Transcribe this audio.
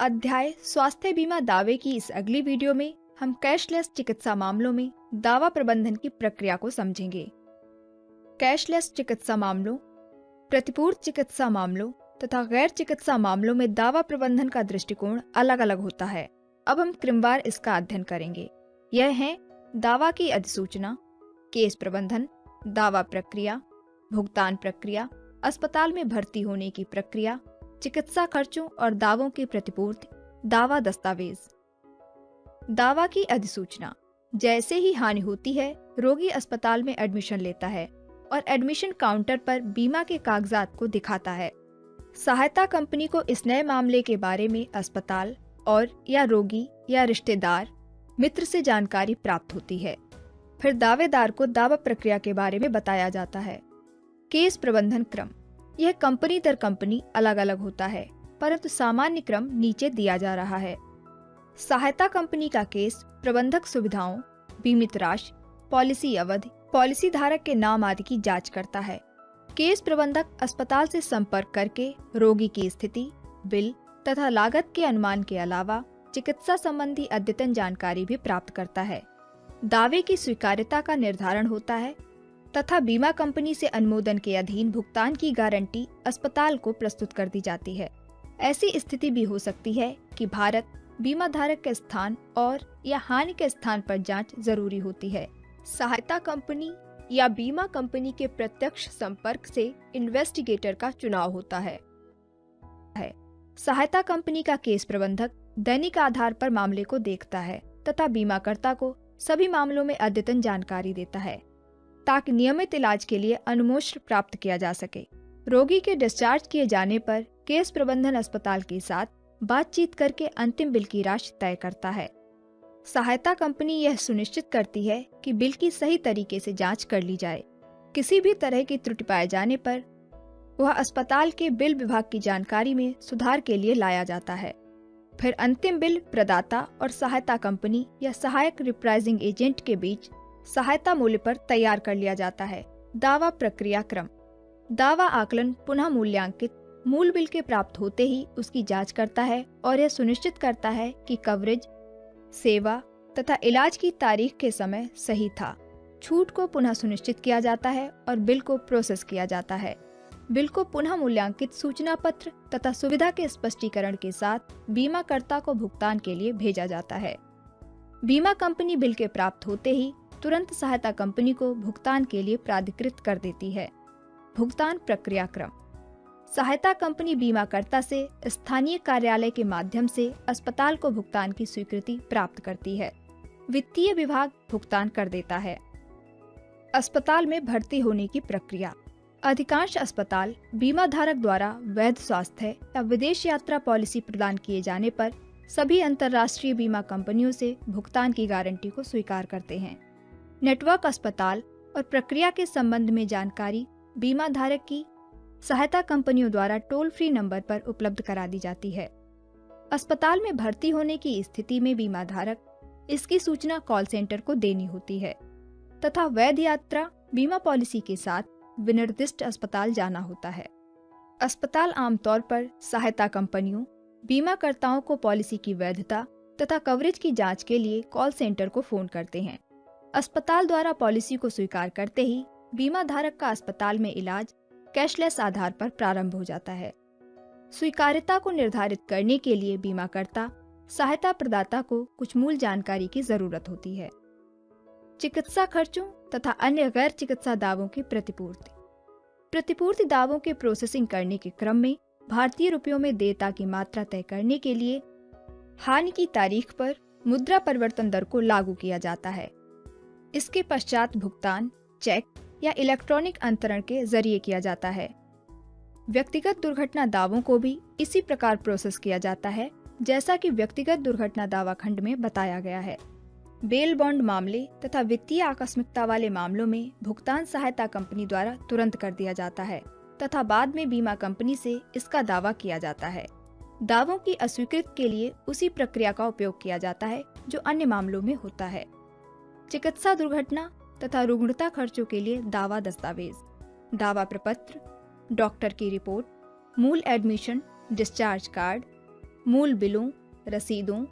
अध्याय स्वास्थ्य बीमा दावे की इस अगली वीडियो में हम कैशलेस चिकित्सा मामलों में दावा प्रबंधन की प्रक्रिया को समझेंगे। कैशलेस चिकित्सा मामलों, प्रतिपूर्ति चिकित्सा मामलों तथा गैर चिकित्सा मामलों में दावा प्रबंधन का दृष्टिकोण अलग अलग होता है। अब हम क्रमवार इसका अध्ययन करेंगे। यह है दावा की अधिसूचना, केस प्रबंधन, दावा प्रक्रिया, भुगतान प्रक्रिया, अस्पताल में भर्ती होने की प्रक्रिया, चिकित्सा खर्चों और दावों की प्रतिपूर्ति, दावा दस्तावेज। दावा की अधिसूचना। जैसे ही हानि होती है, रोगी अस्पताल में एडमिशन लेता है और एडमिशन काउंटर पर बीमा के कागजात को दिखाता है। सहायता कंपनी को इस नए मामले के बारे में अस्पताल और या रोगी या रिश्तेदार मित्र से जानकारी प्राप्त होती है। फिर दावेदार को दावा प्रक्रिया के बारे में बताया जाता है। केस प्रबंधन क्रम। यह कंपनी दर कंपनी अलग अलग होता है, परंतु सामान्य क्रम नीचे दिया जा रहा है। सहायता कंपनी का केस प्रबंधक सुविधाओं, बीमित राशि, पॉलिसी अवधि, पॉलिसी धारक के नाम आदि की जांच करता है। केस प्रबंधक अस्पताल से संपर्क करके रोगी की स्थिति, बिल तथा लागत के अनुमान के अलावा चिकित्सा संबंधी अद्यतन जानकारी भी प्राप्त करता है। दावे की स्वीकार्यता का निर्धारण होता है तथा बीमा कंपनी से अनुमोदन के अधीन भुगतान की गारंटी अस्पताल को प्रस्तुत कर दी जाती है। ऐसी स्थिति भी हो सकती है कि भारत बीमा धारक के स्थान और या हानि के स्थान पर जांच जरूरी होती है। सहायता कंपनी या बीमा कंपनी के प्रत्यक्ष संपर्क से इन्वेस्टिगेटर का चुनाव होता है। सहायता कंपनी का केस प्रबंधक दैनिक आधार पर मामले को देखता है तथा बीमाकर्ता को सभी मामलों में अद्यतन जानकारी देता है ताकि नियमित इलाज के लिए अनुमोष्ट प्राप्त किया जा सके। रोगी के डिस्चार्ज किए जाने पर केस प्रबंधन अस्पताल के साथ बातचीत करके अंतिम बिल की राशि तय करता है। सहायता कंपनी यह सुनिश्चित करती है कि बिल की सही तरीके से जांच कर ली जाए। किसी भी तरह की त्रुटि पाए जाने पर वह अस्पताल के बिल विभाग की जानकारी में सुधार के लिए लाया जाता है। फिर अंतिम बिल प्रदाता और सहायता कंपनी या सहायक रिप्राइजिंग एजेंट के बीच सहायता मूल्य पर तैयार कर लिया जाता है। दावा प्रक्रिया क्रम। दावा आकलन पुनः मूल्यांकित मूल बिल के प्राप्त होते ही उसकी जांच करता है और यह सुनिश्चित करता है कि कवरेज, सेवा तथा इलाज की तारीख के समय सही था। छूट को पुनः सुनिश्चित किया जाता है और बिल को प्रोसेस किया जाता है। बिल को पुनः मूल्यांकित सूचना पत्र तथा सुविधा के स्पष्टीकरण के साथ बीमाकर्ता को भुगतान के लिए भेजा जाता है। बीमा कंपनी बिल के प्राप्त होते ही तुरंत सहायता कंपनी को भुगतान के लिए प्राधिकृत कर देती है। भुगतान प्रक्रिया क्रम। सहायता कंपनी बीमाकर्ता से स्थानीय कार्यालय के माध्यम से अस्पताल को भुगतान की स्वीकृति प्राप्त करती है। वित्तीय विभाग भुगतान कर देता है। अस्पताल में भर्ती होने की प्रक्रिया। अधिकांश अस्पताल बीमा धारक द्वारा वैध स्वास्थ्य या विदेश यात्रा पॉलिसी प्रदान किए जाने पर सभी अंतर्राष्ट्रीय बीमा कंपनियों से भुगतान की गारंटी को स्वीकार करते हैं। नेटवर्क अस्पताल और प्रक्रिया के संबंध में जानकारी बीमा धारक की सहायता कंपनियों द्वारा टोल फ्री नंबर पर उपलब्ध करा दी जाती है। अस्पताल में भर्ती होने की स्थिति में बीमा धारक इसकी सूचना कॉल सेंटर को देनी होती है तथा वैध यात्रा बीमा पॉलिसी के साथ विनिर्दिष्ट अस्पताल जाना होता है। अस्पताल आमतौर पर सहायता कंपनियों, बीमाकर्ताओं को पॉलिसी की वैधता तथा कवरेज की जांच के लिए कॉल सेंटर को फोन करते हैं। अस्पताल द्वारा पॉलिसी को स्वीकार करते ही बीमा धारक का अस्पताल में इलाज कैशलेस आधार पर प्रारंभ हो जाता है। स्वीकार्यता को निर्धारित करने के लिए बीमाकर्ता सहायता प्रदाता को कुछ मूल जानकारी की जरूरत होती है। चिकित्सा खर्चों तथा अन्य गैर चिकित्सा दावों की प्रतिपूर्ति। प्रतिपूर्ति दावों के प्रोसेसिंग करने के क्रम में भारतीय रुपयों में देयता की मात्रा तय करने के लिए हानि की तारीख पर मुद्रा परिवर्तन दर को लागू किया जाता है। इसके पश्चात भुगतान चेक या इलेक्ट्रॉनिक अंतरण के जरिए किया जाता है। व्यक्तिगत दुर्घटना दावों को भी इसी प्रकार प्रोसेस किया जाता है जैसा कि व्यक्तिगत दुर्घटना दावा खंड में बताया गया है। बेल बॉन्ड मामले तथा वित्तीय आकस्मिकता वाले मामलों में भुगतान सहायता कंपनी द्वारा तुरंत कर दिया जाता है तथा बाद में बीमा कंपनी से इसका दावा किया जाता है। दावों की अस्वीकृति के लिए उसी प्रक्रिया का उपयोग किया जाता है जो अन्य मामलों में होता है। चिकित्सा दुर्घटना तथा रुग्णता खर्चों के लिए दावा दस्तावेज, दावा प्रपत्र, डॉक्टर की रिपोर्ट, मूल एडमिशन, डिस्चार्ज कार्ड, मूल बिलों, रसीदों